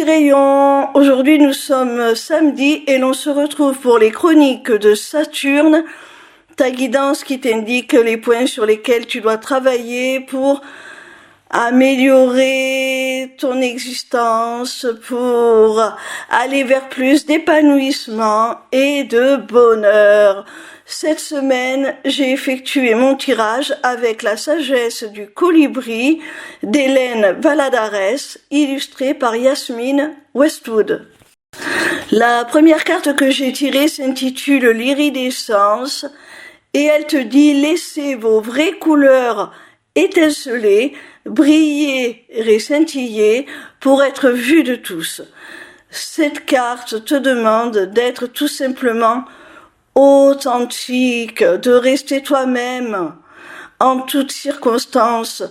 rayons, aujourd'hui nous sommes samedi et l'on se retrouve pour les chroniques de Saturne, ta guidance qui t'indique les points sur lesquels tu dois travailler pour améliorer ton existence, pour aller vers plus d'épanouissement et de bonheur. Cette semaine, j'ai effectué mon tirage avec la sagesse du colibri d'Hélène Valladares, illustrée par Yasmine Westwood. La première carte que j'ai tirée s'intitule l'Iridescence et elle te dit « Laissez vos vraies couleurs étinceler, briller et scintiller pour être vues de tous ». Cette carte te demande d'être tout simplement authentique, de rester toi-même en toutes circonstances,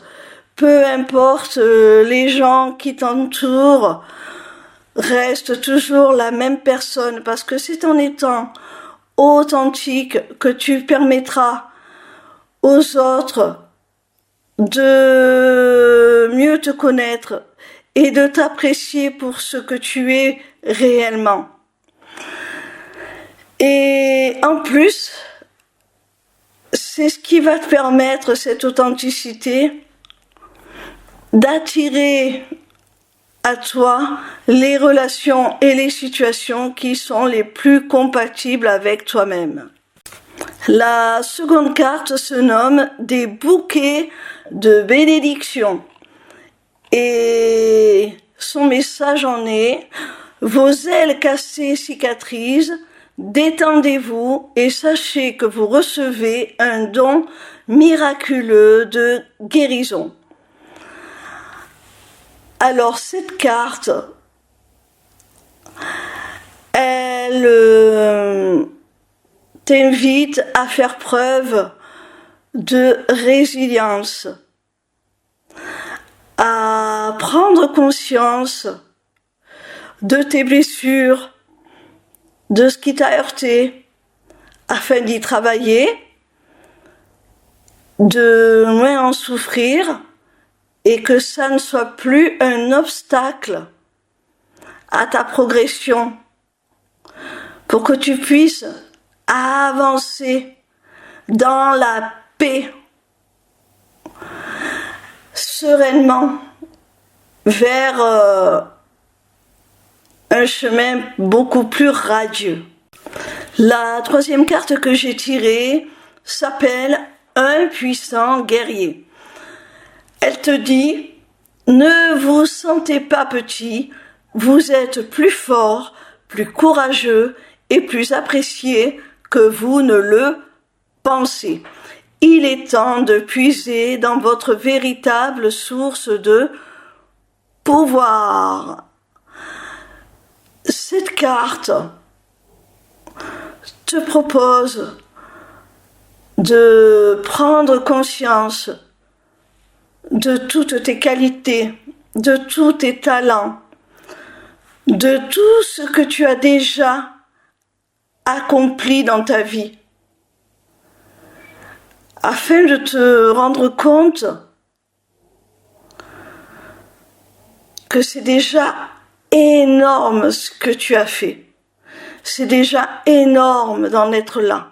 peu importe les gens qui t'entourent, reste toujours la même personne parce que c'est en étant authentique que tu permettras aux autres de mieux te connaître et de t'apprécier pour ce que tu es réellement. Et en plus, c'est ce qui va te permettre, cette authenticité, d'attirer à toi les relations et les situations qui sont les plus compatibles avec toi-même. La seconde carte se nomme des bouquets de bénédiction. Et son message en est: vos ailes cassées cicatrisent, détendez-vous et sachez que vous recevez un don miraculeux de guérison. Alors cette carte, elle t'invite à faire preuve de résilience, à prendre conscience de tes blessures, de ce qui t'a heurté, afin d'y travailler, de moins en souffrir, et que ça ne soit plus un obstacle à ta progression, pour que tu puisses avancer dans la paix, sereinement, vers un chemin beaucoup plus radieux. La troisième carte que j'ai tirée s'appelle un puissant guerrier. Elle te dit: ne vous sentez pas petit, vous êtes plus fort, plus courageux et plus apprécié que vous ne le pensez. Il est temps de puiser dans votre véritable source de pouvoir. Cette carte te propose de prendre conscience de toutes tes qualités, de tous tes talents, de tout ce que tu as déjà accompli dans ta vie, afin de te rendre compte que c'est déjà énorme ce que tu as fait. C'est déjà énorme d'en être là.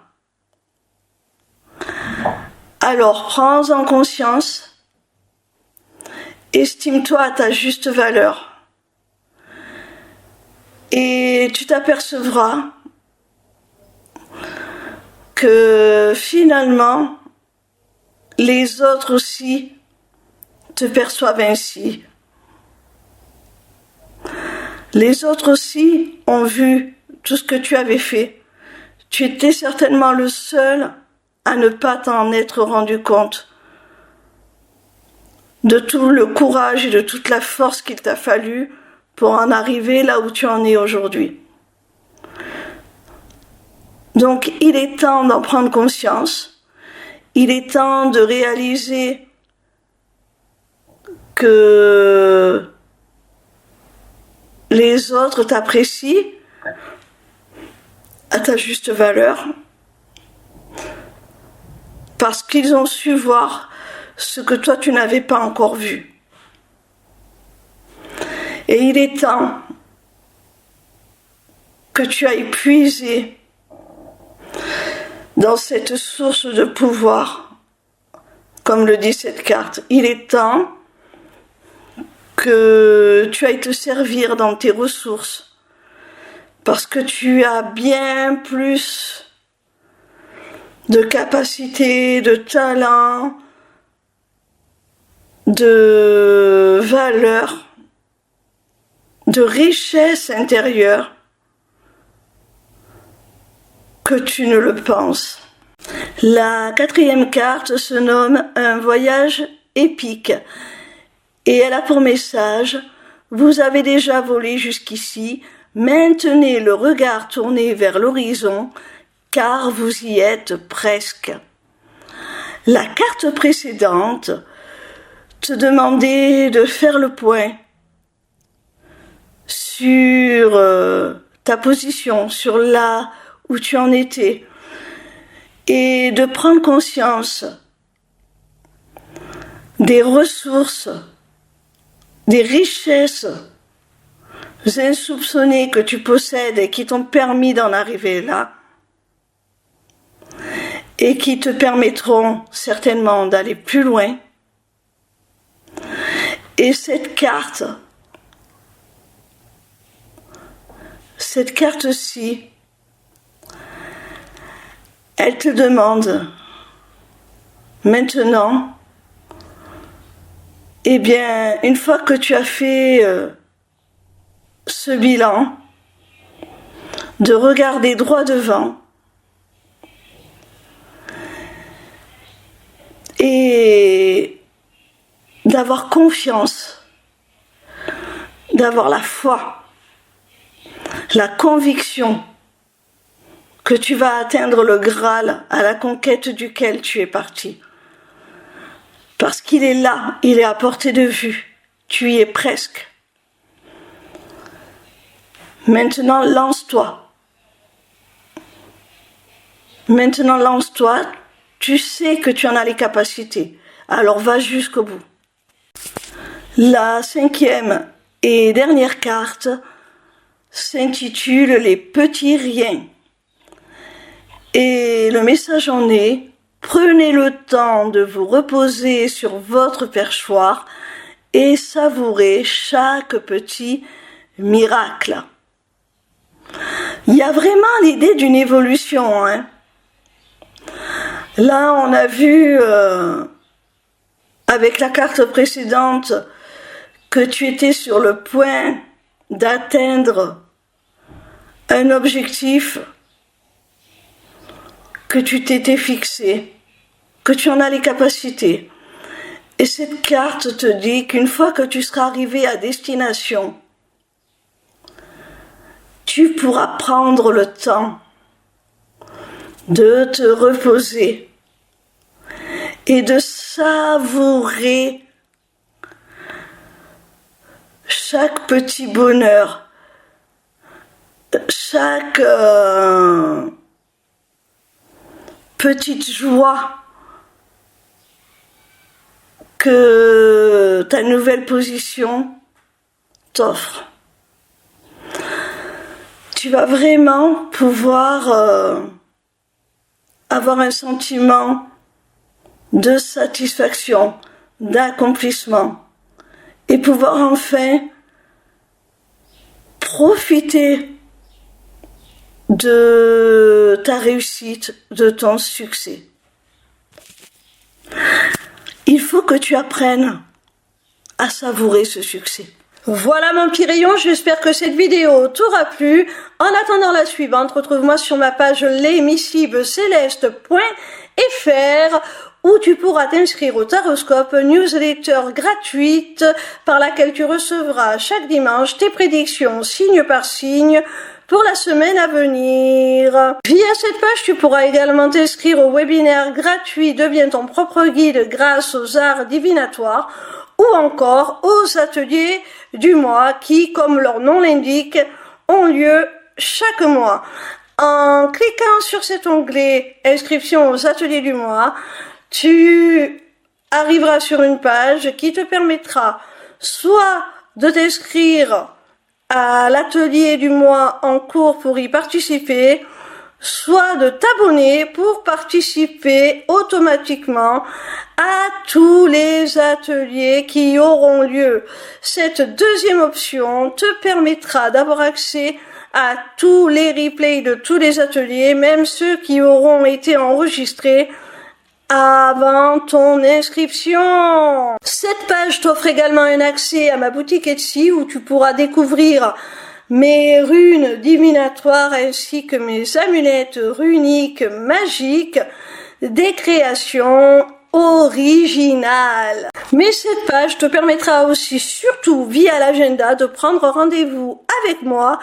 Alors, prends-en conscience. Estime-toi à ta juste valeur et tu t'apercevras que finalement les autres aussi te perçoivent ainsi. Les autres aussi ont vu tout ce que tu avais fait. Tu étais certainement le seul à ne pas t'en être rendu compte de tout le courage et de toute la force qu'il t'a fallu pour en arriver là où tu en es aujourd'hui. Donc, il est temps d'en prendre conscience. Il est temps de réaliser que les autres t'apprécient à ta juste valeur parce qu'ils ont su voir ce que toi tu n'avais pas encore vu. Et il est temps que tu ailles puiser dans cette source de pouvoir, comme le dit cette carte. Il est temps que tu ailles te servir dans tes ressources, parce que tu as bien plus de capacité, de talent, de valeur, de richesse intérieure que tu ne le penses. La 4e carte se nomme un voyage épique et elle a pour message: vous avez déjà volé jusqu'ici, maintenez le regard tourné vers l'horizon car vous y êtes presque. La carte précédente te demandait de faire le point sur ta position, sur là où tu en étais, et de prendre conscience des ressources, des richesses insoupçonnées que tu possèdes et qui t'ont permis d'en arriver là, et qui te permettront certainement d'aller plus loin. Et cette carte-ci, elle te demande maintenant, eh bien, une fois que tu as fait ce bilan, de regarder droit devant et d'avoir confiance, d'avoir la foi, la conviction que tu vas atteindre le Graal à la conquête duquel tu es parti. Parce qu'il est là, il est à portée de vue, tu y es presque. Maintenant, lance-toi. Maintenant, lance-toi, tu sais que tu en as les capacités, alors va jusqu'au bout. La 5e et dernière carte s'intitule Les petits riens. Et le message en est: prenez le temps de vous reposer sur votre perchoir et savourez chaque petit miracle. Il y a vraiment l'idée d'une évolution, hein. Là, on a vu avec la carte précédente que tu étais sur le point d'atteindre un objectif que tu t'étais fixé, que tu en as les capacités. Et cette carte te dit qu'une fois que tu seras arrivé à destination, tu pourras prendre le temps de te reposer et de savourer chaque petit bonheur, chaque petite joie que ta nouvelle position t'offre. Tu vas vraiment pouvoir avoir un sentiment de satisfaction, d'accomplissement et pouvoir enfin profiter de ta réussite, de ton succès. Il faut que tu apprennes à savourer ce succès. Voilà mon petit rayon, j'espère que cette vidéo t'aura plu. En attendant la suivante, retrouve-moi sur ma page lesmissiblescélestes.fr où tu pourras t'inscrire au Taroscope, newsletter gratuite par laquelle tu recevras chaque dimanche tes prédictions signe par signe pour la semaine à venir. Via cette page, tu pourras également t'inscrire au webinaire gratuit Deviens ton propre guide grâce aux arts divinatoires ou encore aux ateliers du mois qui, comme leur nom l'indique, ont lieu chaque mois. En cliquant sur cet onglet Inscription aux ateliers du mois, tu arriveras sur une page qui te permettra soit de t'inscrire à l'atelier du mois en cours pour y participer, soit de t'abonner pour participer automatiquement à tous les ateliers qui auront lieu. Cette deuxième option te permettra d'avoir accès à tous les replays de tous les ateliers, même ceux qui auront été enregistrés avant ton inscription. Cette page t'offre également un accès à ma boutique Etsy où tu pourras découvrir mes runes divinatoires ainsi que mes amulettes runiques magiques, des créations originales. Mais cette page te permettra aussi, surtout via l'agenda, de prendre rendez-vous avec moi,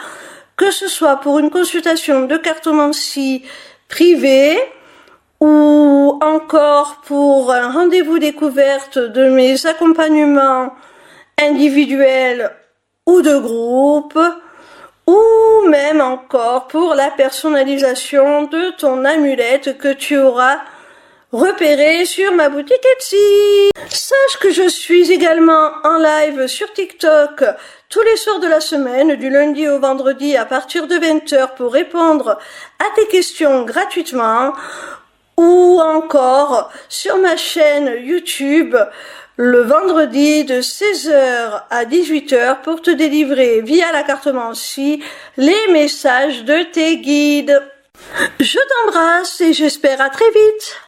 que ce soit pour une consultation de cartomancie privée ou encore pour un rendez-vous découverte de mes accompagnements individuels ou de groupe, ou même encore pour la personnalisation de ton amulette que tu auras repérée sur ma boutique Etsy. Sache que je suis également en live sur TikTok tous les soirs de la semaine, du lundi au vendredi à partir de 20h pour répondre à tes questions gratuitement, ou encore sur ma chaîne YouTube le vendredi de 16h à 18h pour te délivrer via la cartomancie les messages de tes guides. Je t'embrasse et j'espère à très vite.